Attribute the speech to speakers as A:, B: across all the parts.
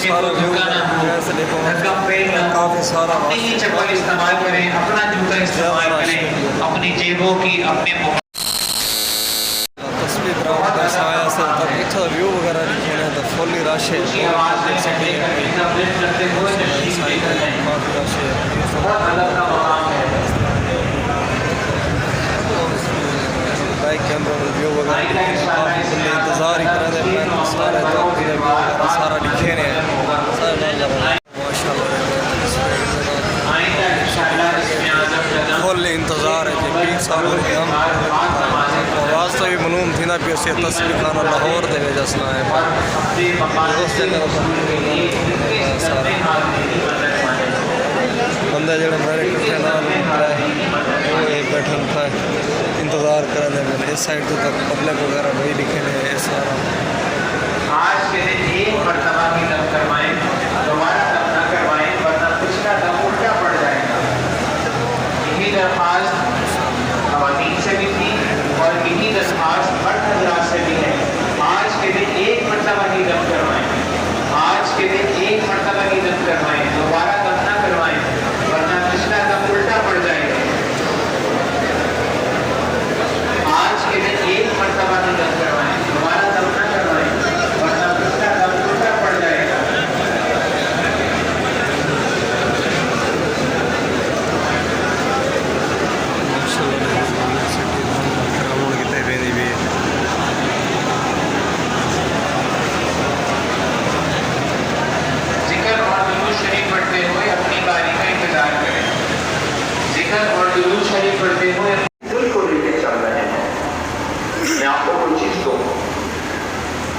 A: سارا ویو کافی سارا
B: اپنی چپل استعمال کریں، اپنا جوتا استعمال کریں، اپنی جیبوں کی اپنے
A: تصویر برابر ایسا آیا سر تب اتنا ویو وغیرہ لکھے ہیں تو فلی رش ہے کافی رش ہے بائک کے اندر ویو وغیرہ کافی فلی انتظار ہی کریں دے سارے ویو وغیرہ سارا لکھے ہیں سارے ماشاء اللہ فل انتظار ہے کہ 20 سال ہو گئے ہم آواز تو بھی منوم تھی نا کہ اسے تصویر خانہ لاہور دے جسنا ہے اس جگہ بندے جڑے میرے کٹھے نال بیٹھن تھا انتظار کرنے میں اس سائڈ تو تک پبلک وغیرہ وہی لکھے ہیں اس سارا
B: آج کے دن ایک مرتبہ بھی دم کروائیں، دوبارہ دم نہ کروائیں ورنہ پچھلا دم الٹا پڑ جائے گا۔ یہی درخواست خواتین سے بھی تھی اور یہی درخواست مرد حضرات سے بھی ہے۔ آج کے دن ایک مرتبہ ہی دم کروائیں، آج کے دن ایک مرتبہ ہی دم کروائیں، دوبارہ دم نہ کروائیں ورنہ پچھلا دم الٹا پڑ جائے گا۔ آج کے دن ایک مرتبہ ہی دم کروائیں، دوبارہ دم نہ کروائیں ورنہ پچھلا دم الٹا پڑ جائے گا۔ ذکر اور درود شریف پڑھتے ہوئے اپنی باری کا انتظار کریں، ذکر اور درود شریف پڑھتے ہوئے دل کو لے کے چل رہے ہیں۔ میں آپ کو کوئی چیز دوں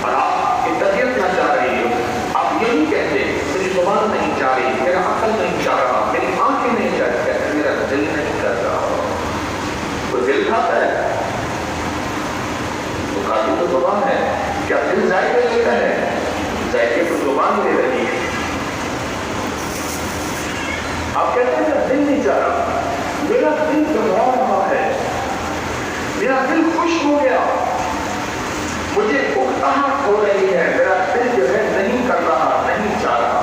B: اور آپ کی طبیعت نہ چاہ رہی ہو، آپ یہ نہیں کہتے میری زبان نہیں چاہ رہی، میرا عقل نہیں چاہ رہا، میری آنکھیں نہیں چاہ رہی، کہتے میرا دل نہیں کر رہا۔ تو دل کھاتا ہے تو کھاتی تو زبان ہے، کیا دل ذائقے لیتا ہے؟ ذائقے تو زبان لے رہی ہے۔ آپ کہتے ہیں میرا دل نہیں چاہ رہا، میرا دل گھبرا رہا ہے، میرا دل خوش ہو گیا، مجھے اکتاہٹ ہو رہی ہے، میرا دل جو ہے نہیں کر رہا، نہیں چاہ رہا۔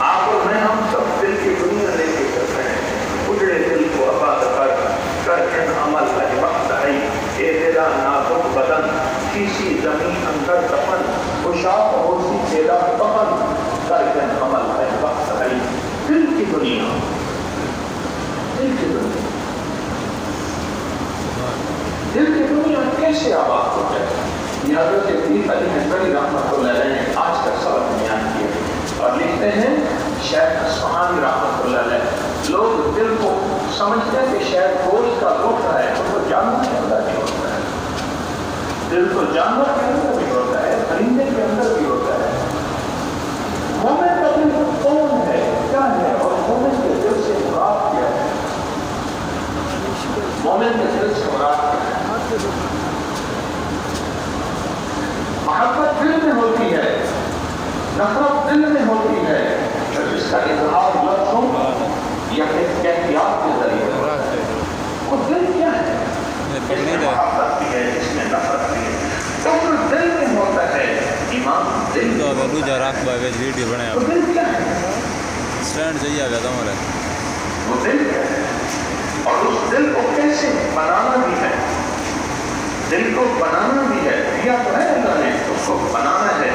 B: آپ اور میں ہم سب دل کی دنیا لے کے چل رہے ہیں، اجڑے دل کو آباد کر ان عمل کا وقت آئی، اے تیرا نازک بدن کسی زمین اندر دفن، خوشاب ہو سی تیرا دفن کر ان عمل کا وقت آئی۔ دل کی دنیا، دل کی دنیا، دل کی دنیا کیسے آباد ہو جائے؟ یہ حضرت پیر علی حنبلی رحمۃ اللہ علیہ نے آج کا سبق بیان کیا اور لکھتے ہیں شیخ اصفہانی رحمۃ اللہ علیہ، لوگ دل کو سمجھتے ہیں کہ شاید گوشت کا گوشت ہے، تو جانور کے اندر بھی ہوتا ہے، دل تو جانور کے اندر بھی ہوتا ہے، پرندے کے اندر بھی ہوتا ہے۔ مومن کا دل کون ہے، کیا ہے، اور مومن کے دل سے مراد کیا ہے؟ مومن کے دل سے مراد کیا ہے؟ محبت دل میں ہوتی ہے، نفرت دل میں ہوتی ہے، اس کا اظہار لفظوں یا احتیاط کے ذریعے وہ دل کیا ہے؟ اس میں محبت بھی ہے، اس میں نفرت بھی ہے، کفر دل میں ہوتا ہے، ایمان دل میں ہوتا ہے۔ وہ دل کیا ہے؟ وہ دل کیا ہے؟ اور اس دل کو کیسے بنانا بھی ہے، دل کو بنانا بھی ہے، دیا تو ہے اللہ نے، اس کو بنانا ہے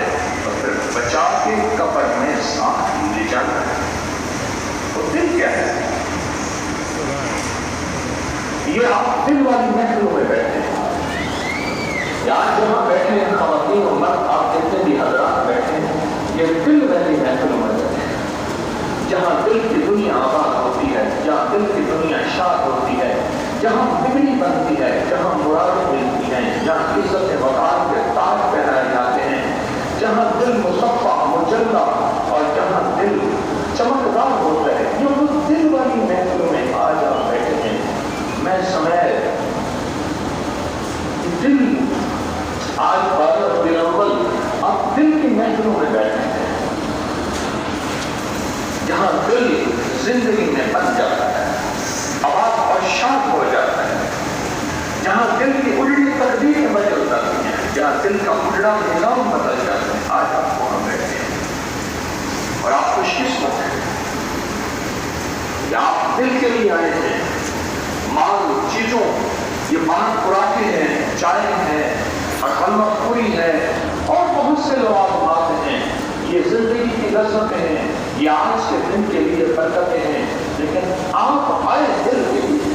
B: اور پھر بچا کے قبر میں ساتھ لے جانا ہے۔ وہ دل کیا ہے؟ یہ آپ دل والی محفلوں میں بیٹھے ہیں، یہاں جہاں بیٹھے ہیں خواتین و مرد، آپ دیکھتے بھی حضرات بیٹھے ہیں، یہ دل والی محفلوں میں بیٹھے ہیں، جہاں دل کی دنیا آباد ہوتی ہے، جہاں دل کی دنیا شاد ہوتی ہے، جہاں بگڑی بنتی ہے، جہاں مرادیں ملتی ہیں، جہاں عزت وقار کے تاج پہنائے جاتے ہیں، جہاں دل مصفا مجلہ اور جہاں دل چمکدار ہوتا ہے، یہ وہ دل والی محفلوں میں آج آپ بیٹھے ہیں۔ میں سمیت دل آج 12 ربیع الاول آپ دل کی محفلوں میں بیٹھے ہیں، جہاں دل زندگی میں بن جاتا ہے، آباد اور شاد ہو جاتا ہے، جہاں دل کی الٹی تقدیریں بدل جاتی ہیں، جہاں دل کا الٹا نظام بدل جاتا ہے۔ آج آپ کو دل کے لیے آئے ہیں. مال چیزوں یہ بات خوراکیں ہیں, چائے ہیں, خلوت پوری ہے اور بہت سے لوازمات ہیں. یہ زندگی کی لذتیں ہیں, یہ آج کے دن کے لیے برکتیں ہیں. لیکن آپ آئے دل کے لیے,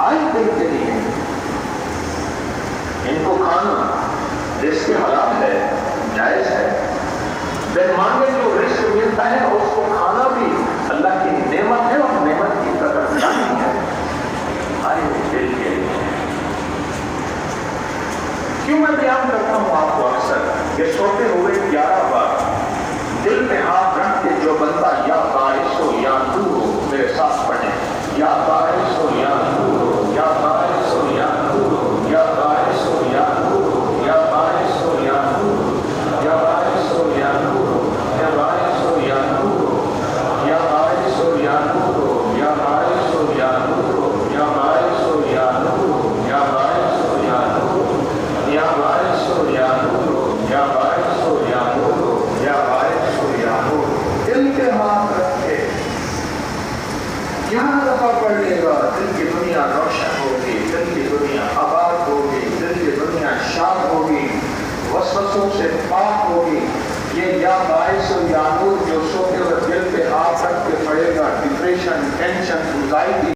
B: آئے دل کے لیے. ان کو کھانا رزق حلال ہے, جائز ہے. مہمان جو رزق ملتا ہے اس کو کھانا بھی اللہ کی نعمت ہے اور نعمت کی قدر جانی ہے. آئے دل کے لیے. کیوں میں بیان کرتا ہوں آپ کو اکثر یہ سوتے ہوئے 11 بار دل میں ہاتھ رکھ کے جو بندہ یا باعث ہو یا نور ہو, میرے ساتھ پڑھیں, یا باعث ہو یا نور ہو, یا باعث ہو یا نور ہو, یا باعث ہو یا نور ہو, یا باعث ہو یا نور ہو, یا باعث ہو یا نور ہو, یا باعث ہو یا نور ہو, یا باعث ہو یا نور ہو, یا باعث ہو یا نور ہو, یا باعث ہو یا نور ہو, یا باعث ہو یا نور ہو, یا باعث ہو یا نور ہو, یا باعث ہو یا نور ہو, یا باعث ہو یا نور ہو. دل کے ہاتھ رکھ کے 11 دفعہ پڑھ لے گا, دل کی دنیا روشن ہوگی, دل کی دنیا آباد ہوگی, دل کی دنیا شاد ہوگی, وسوسوں سے پاک ہوگی. یہ یا باعث ہو یا نور جو سوتے ہوئے دل پہ ہاتھ رکھ کے پڑے گا, ڈپریشن, ٹینشن, انزائٹی